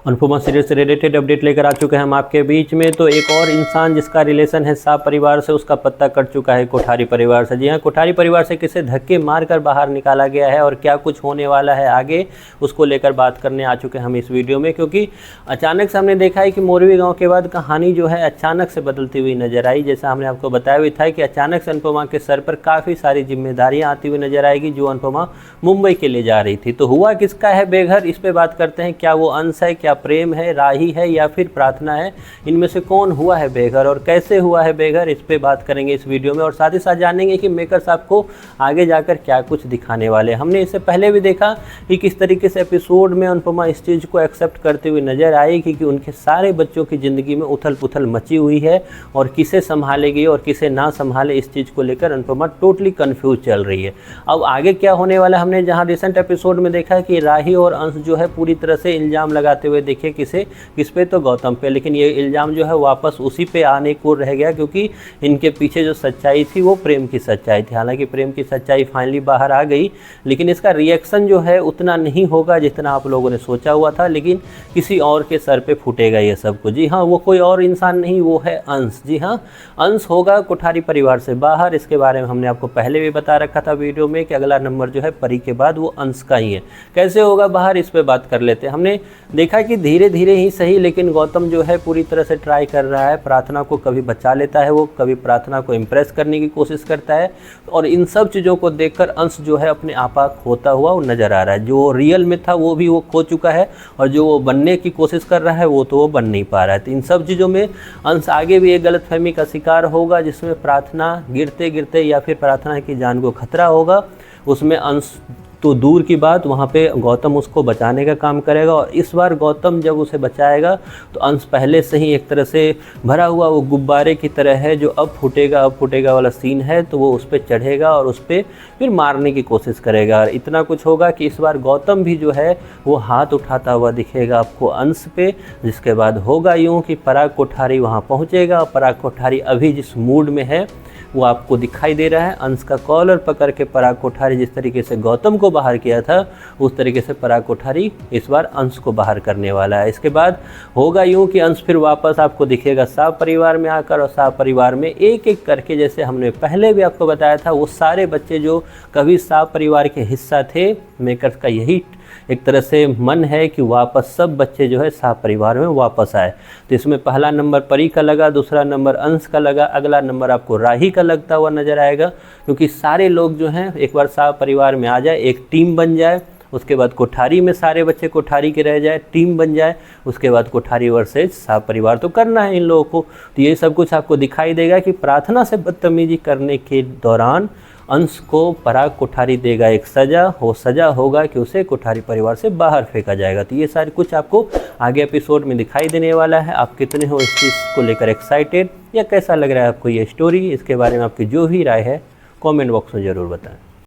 Anupama serial से related update लेकर आ चुके हैं हम आपके बीच में। तो एक और इंसान जिसका रिलेशन है सांप परिवार से, उसका पत्ता कट चुका है कोठारी परिवार से। जी हाँ, कोठारी परिवार से किसे धक्के मारकर बाहर निकाला गया है और क्या कुछ होने वाला है आगे, उसको लेकर बात करने आ चुके हैं हम इस वीडियो में। क्योंकि अचानक से हमने देखा है कि मोरवी गाँव के बाद कहानी जो है अचानक से बदलती हुई नजर आई। जैसा हमने आपको बताया भी था कि अचानक से अनुपमा के सर पर काफ़ी सारी जिम्मेदारियाँ आती हुई नजर आएगी जो अनुपमा मुंबई के लिए जा रही थी। तो हुआ किसका है बेघर, इस पर बात करते हैं। क्या वो अंश है, क्या प्रेम है, राही है या फिर प्रार्थना है, इनमें से कौन हुआ है बेघर और कैसे हुआ है बेघर, इस पे बात करेंगे इस वीडियो में। और साथ ही साथ जानेंगे कि मेकर्स आपको आगे जाकर क्या कुछ दिखाने वाले हैं। हमने इससे पहले भी देखा कि किस तरीके से एपिसोड में अनुपमा इस चीज़ को एक्सेप्ट करते हुए नजर आई कि उनके सारे बच्चों की ज़िंदगी में उथल पुथल मची हुई है और किसे संभालेगी और किसे ना संभाले, इस चीज़ को लेकर अनुपमा टोटली कन्फ्यूज चल रही है। अब आगे क्या होने वाला, हमने जहाँ रिसेंट एपिसोड में देखा कि राही और अंश जो है पूरी तरह से इल्ज़ाम लगाते हुए देखे किस पे, तो गौतम पे। लेकिन ये इल्ज़ाम जो है वापस उसी पे आने को रह गया क्योंकि इनके पीछे जो सच्चाई थी वो प्रेम की सच्चाई थी। हालांकि प्रेम की सच्चाई फाइनली बाहर आ गई, लेकिन इसका रिएक्शन जो है उतना नहीं होगा जितना आप लोगों ने सोचा हुआ था। लेकिन किसी और के सर पे फूटेगा ये सब कुछ। जी हाँ, वो कोई और इंसान नहीं, वो है अंश। जी हाँ, अंश होगा कोठारी परिवार से बाहर। इसके बारे में हमने आपको पहले भी बता रखा था वीडियो में कि अगला नंबर जो है परी के बाद वो अंश का ही है। कैसे होगा बाहर, इस पर बात कर लेते हैं। हमने देखा कि धीरे धीरे ही सही, लेकिन गौतम जो है पूरी तरह से ट्राई कर रहा है। प्रार्थना को कभी बचा लेता है, वो कभी प्रार्थना को इम्प्रेस करने की कोशिश करता है। और इन सब चीज़ों को देखकर अंश जो है अपने आपा खोता हुआ वो नज़र आ रहा है। जो रियल में था वो भी वो खो चुका है और जो वो बनने की कोशिश कर रहा है वो तो वो बन नहीं पा रहा है। तो इन सब चीज़ों में अंश आगे भी एक गलतफहमी का शिकार होगा जिसमें प्रार्थना गिरते गिरते या फिर प्रार्थना की जान को खतरा होगा। उसमें अंश तो दूर की बात, वहाँ पे गौतम उसको बचाने का काम करेगा। और इस बार गौतम जब उसे बचाएगा तो अंश पहले से ही एक तरह से भरा हुआ वो गुब्बारे की तरह है जो अब फूटेगा वाला सीन है। तो वो उस पर चढ़ेगा और उस पर फिर मारने की कोशिश करेगा। और इतना कुछ होगा कि इस बार गौतम भी जो है वो हाथ उठाता हुआ दिखेगा आपको अंश पे। जिसके बाद होगा यूँ कि पराग कोठारी वहाँ पहुँचेगा और पराग कोठारी अभी जिस मूड में है वो आपको दिखाई दे रहा है। अंश का कॉलर पकड़ के पराग कोठारी जिस तरीके से गौतम को बाहर किया था उस तरीके से पराग कोठारी इस बार अंश को बाहर करने वाला है। इसके बाद होगा यूँ कि अंश फिर वापस आपको दिखेगा सांप परिवार में आकर, और सांप परिवार में एक एक करके, जैसे हमने पहले भी आपको बताया था, वो सारे बच्चे जो कभी सांप परिवार के हिस्सा थे, मेकर्स का यही एक तरह से मन है कि वापस सब बच्चे जो है सांप परिवार में वापस आए। तो इसमें पहला नंबर परी का लगा, दूसरा नंबर अंश का लगा, अगला नंबर आपको राही का लगता हुआ नज़र आएगा। क्योंकि सारे लोग जो हैं एक बार सांप परिवार में आ जाए, एक टीम बन जाए, उसके बाद कोठारी में सारे बच्चे कोठारी के रह जाए, टीम बन जाए, उसके बाद कोठारी वर्सेज सांप परिवार तो करना है इन लोगों को। तो ये सब कुछ आपको दिखाई देगा कि प्रार्थना से बदतमीजी करने के दौरान अंश को पराग कोठारी देगा एक सज़ा। वो सज़ा होगा कि उसे कोठारी परिवार से बाहर फेंका जाएगा। तो ये सारी कुछ आपको आगे एपिसोड में दिखाई देने वाला है। आप कितने हो इस चीज़ को लेकर एक्साइटेड, या कैसा लग रहा है आपको ये स्टोरी, इसके बारे में आपकी जो भी राय है कमेंट बॉक्स में ज़रूर बताएं।